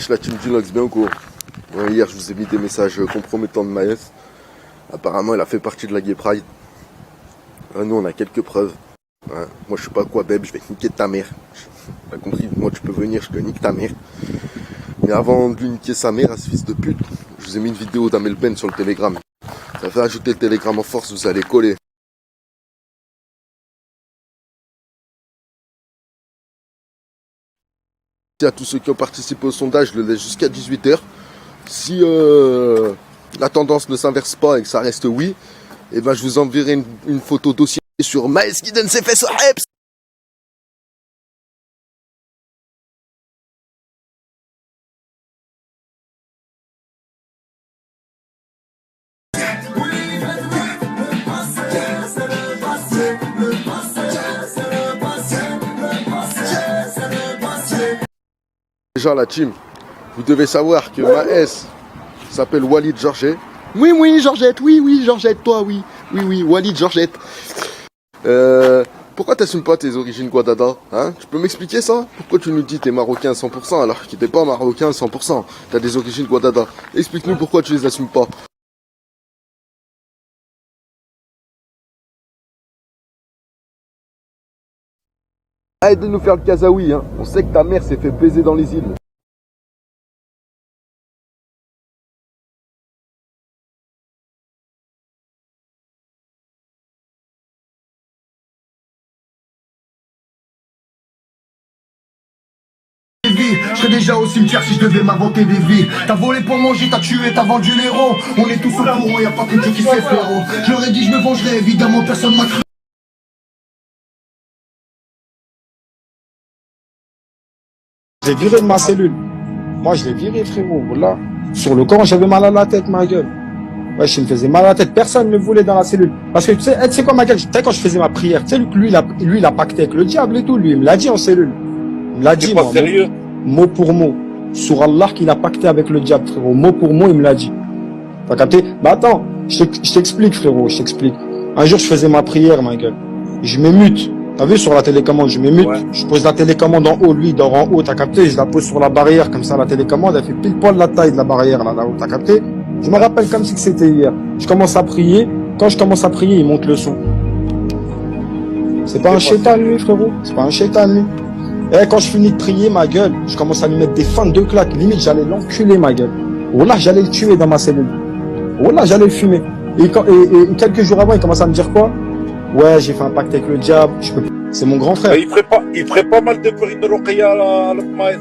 Wesh la team Dinox, bien ou quoi? Ouais, hier je vous ai mis des messages compromettants de Maes. Apparemment elle a fait partie de la Gay Pride. Nous on a quelques preuves. Ouais. Moi je suis pas quoi beb, je vais te niquer ta mère. T'as compris? Moi tu peux venir, je te nique ta mère. Mais avant de lui niquer sa mère à ce fils de pute, je vous ai mis une vidéo d'Amel Ben sur le Telegram. Ça fait ajouter le Telegram en force, vous allez coller. À tous ceux qui ont participé au sondage, je le laisse jusqu'à 18 h. Si la tendance ne s'inverse pas et que ça reste oui, et ben je vous enverrai une photo dossier sur Maes qui donne ses fesses au Heps. Déjà la team, vous devez savoir que Maes s'appelle Walid Georgette. Oui, Georgette, oui, Georgette, toi, oui, Walid Georgette. Pourquoi t'assumes pas tes origines Guadada, hein? Tu peux m'expliquer ça? Pourquoi tu nous dis t'es marocain à 100% alors que t'es pas marocain à 100%? T'as des origines Guadada. Explique-nous pourquoi tu les assumes pas. Arrête de nous faire le kazaoui, hein. On sait que ta mère s'est fait baiser dans les îles. Je serais déjà au cimetière si je devais m'inventer des vies. T'as volé pour manger, t'as tué, t'as vendu l'héros. On est tous au courant, y'a pas que Dieu qui sait frérot. Je leur ai dit je me vengerai, évidemment personne m'a cru. Je l'ai viré de ma cellule. Moi je l'ai viré frérot, voilà. Sur le corps j'avais mal à la tête ma gueule. Ouais, je me faisais mal à la tête, personne ne me voulait dans la cellule. Parce que tu sais quoi ma gueule, tu sais quand je faisais ma prière, tu sais lui il a pacté avec le diable et tout, lui il me l'a dit en cellule. Il me l'a dit moi. Sérieux? Mot pour mot. Sur Allah qu'il a pacté avec le diable, frérot. Mot pour mot, il me l'a dit. T'as capté? Bah attends, je t'explique, frérot, je t'explique. Un jour, je faisais ma prière, ma gueule. Je m'émute. T'as vu sur la télécommande, je m'émute. Ouais. Je pose la télécommande en haut, lui, il dort en haut, t'as capté? Je la pose sur la barrière, comme ça, la télécommande, elle fait pile poil la taille de la barrière, là-haut, t'as capté? Je me rappelle comme si c'était hier. Je commence à prier. Quand je commence à prier, il monte le son. C'est pas un chétan, lui, frérot. C'est pas un chétan, lui. Et quand je finis de prier, ma gueule, je commence à lui mettre des feintes de claques. Limite, j'allais l'enculer, ma gueule. Wallah, j'allais le tuer dans ma cellule. Wallah, j'allais le fumer. Et quelques jours avant, il commence à me dire quoi? Ouais, j'ai fait un pacte avec le diable. C'est mon grand frère. Il ferait pas mal de bruit de l'Oqia à la Maes.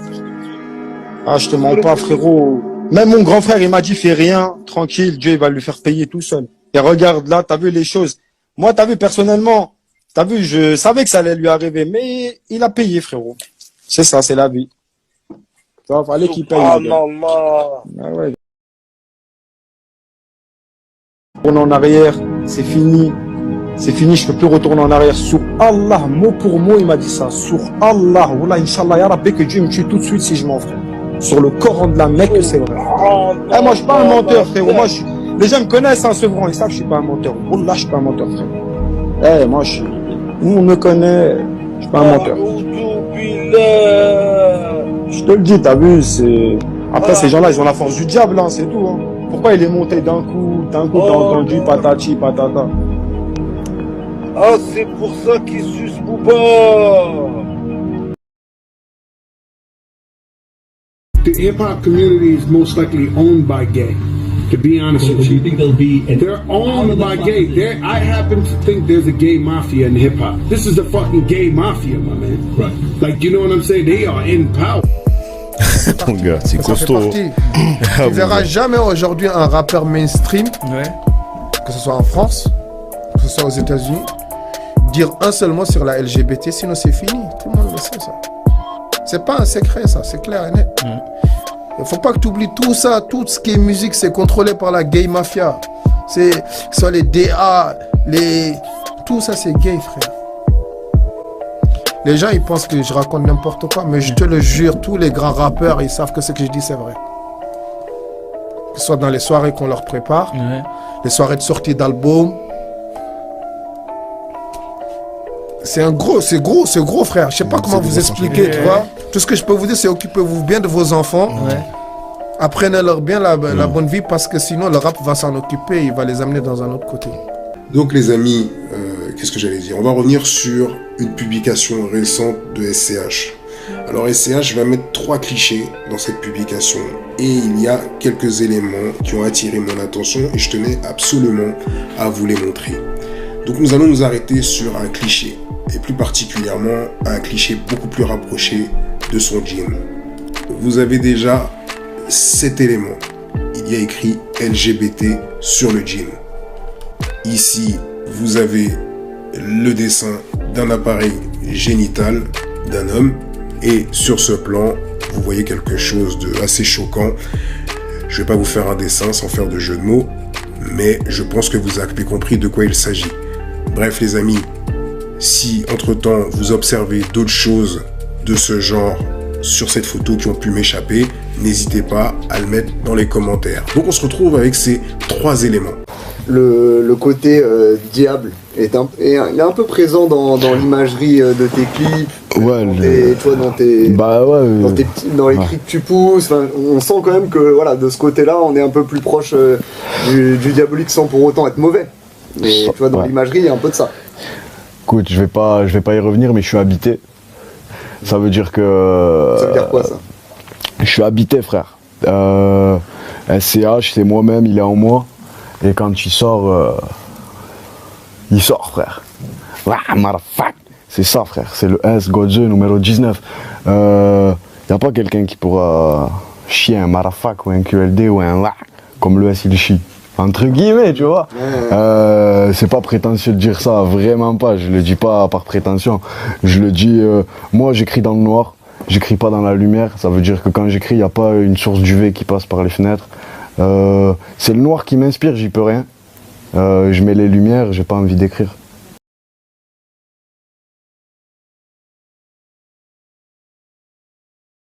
Ah, je te mens pas, frérot. Même mon grand frère, il m'a dit, fais rien, tranquille, Dieu, il va lui faire payer tout seul. Et regarde là, t'as vu les choses. Moi, t'as vu personnellement, t'as vu, je savais que ça allait lui arriver, mais il a payé, frérot. C'est ça, c'est la vie. Tu vois, fallait qu'il paye. Ah non, non. Ah ouais. Retourner en arrière, c'est fini. C'est fini, je peux plus retourner en arrière. Sur Allah, mot pour mot, il m'a dit ça. Sur Allah, Wallah, Inch'Allah, ya Rabbi, que Dieu me tue tout de suite si je m'en ferai. Sur le Coran de la Mecque, c'est vrai. Oh, moi, je suis pas un menteur, frérot. Moi, les gens me connaissent, hein, Sevran, ils savent que je suis pas un menteur. Wallah, je suis pas un menteur, frérot. Moi, nous, on me connaît, je suis pas un menteur. Je te le dis, t'as vu, c'est... Après, ces gens-là, ils ont la force du diable, hein, c'est tout, hein. Pourquoi il est monté d'un coup, t'as entendu, patati, patata. Ah, c'est pour ça qu'il suce Booba. The hip-hop community is most likely owned by gay. To be honest with you, they're owned by gay. I happen to think there's a gay mafia in hip-hop. This is the fucking gay mafia, my man. Right. Like, you know what I'm saying? They are in power. Mon gars, c'est costaud. Tu verras jamais aujourd'hui un rappeur mainstream, que ce soit en France, que ce soit aux États-Unis, dire un seul mot sur la LGBT, sinon c'est fini. Tout le monde le sait, ça. C'est pas un secret, ça, c'est clair et net. Il faut pas que tu oublies tout ça, tout ce qui est musique, c'est contrôlé par la gay mafia. C'est soit les DA, tout ça c'est gay, frère. Les gens ils pensent que je raconte n'importe quoi, mais je te le jure, tous les grands rappeurs ils savent que ce que je dis c'est vrai. Que ce soit dans les soirées qu'on leur prépare, les soirées de sortie d'albums. C'est gros frère. Je sais pas comment vous expliquer, tu vois. Tout ce que je peux vous dire, c'est occupez-vous bien de vos enfants. Apprenez-leur bien la bonne vie parce que sinon le rap va s'en occuper, il va les amener dans un autre côté. Donc les amis, qu'est-ce que j'allais dire? On va revenir sur une publication récente de SCH. Alors SCH va mettre 3 clichés dans cette publication et il y a quelques éléments qui ont attiré mon attention et je tenais absolument à vous les montrer. Donc nous allons nous arrêter sur un cliché et plus particulièrement un cliché beaucoup plus rapproché de son jean. Vous avez déjà cet élément. Il y a écrit LGBT sur le jean. Ici, vous avez le dessin d'un appareil génital d'un homme. Et sur ce plan, vous voyez quelque chose de assez choquant. Je vais pas vous faire un dessin sans faire de jeu de mots, mais je pense que vous avez compris de quoi il s'agit. Bref les amis, si entre-temps vous observez d'autres choses de ce genre sur cette photo qui ont pu m'échapper, n'hésitez pas à le mettre dans les commentaires. Donc on se retrouve avec ces 3 éléments. Le côté diable est un peu présent dans l'imagerie de tes clips, dans les cris que tu pousses. On sent quand même que voilà, de ce côté-là, on est un peu plus proche du diabolique sans pour autant être mauvais. Mais tu vois, dans l'imagerie, il y a un peu de ça. Écoute, je vais pas y revenir, mais je suis habité. Ça veut dire que... Ça veut dire quoi ça? Je suis habité, frère. SCH, c'est moi-même, il est en moi. Et quand il sort, frère. Ah, motherfuck. C'est ça, frère. C'est le S Godze numéro 19. Y a pas quelqu'un qui pourra chier un motherfuck ou un QLD ou un comme le S il chie. Entre guillemets, tu vois. C'est pas prétentieux de dire ça, vraiment pas. Je le dis pas par prétention. Je le dis, moi j'écris dans le noir. J'écris pas dans la lumière. Ça veut dire que quand j'écris, y a pas une source d'UV qui passe par les fenêtres. C'est le noir qui m'inspire, j'y peux rien. Je mets les lumières, j'ai pas envie d'écrire.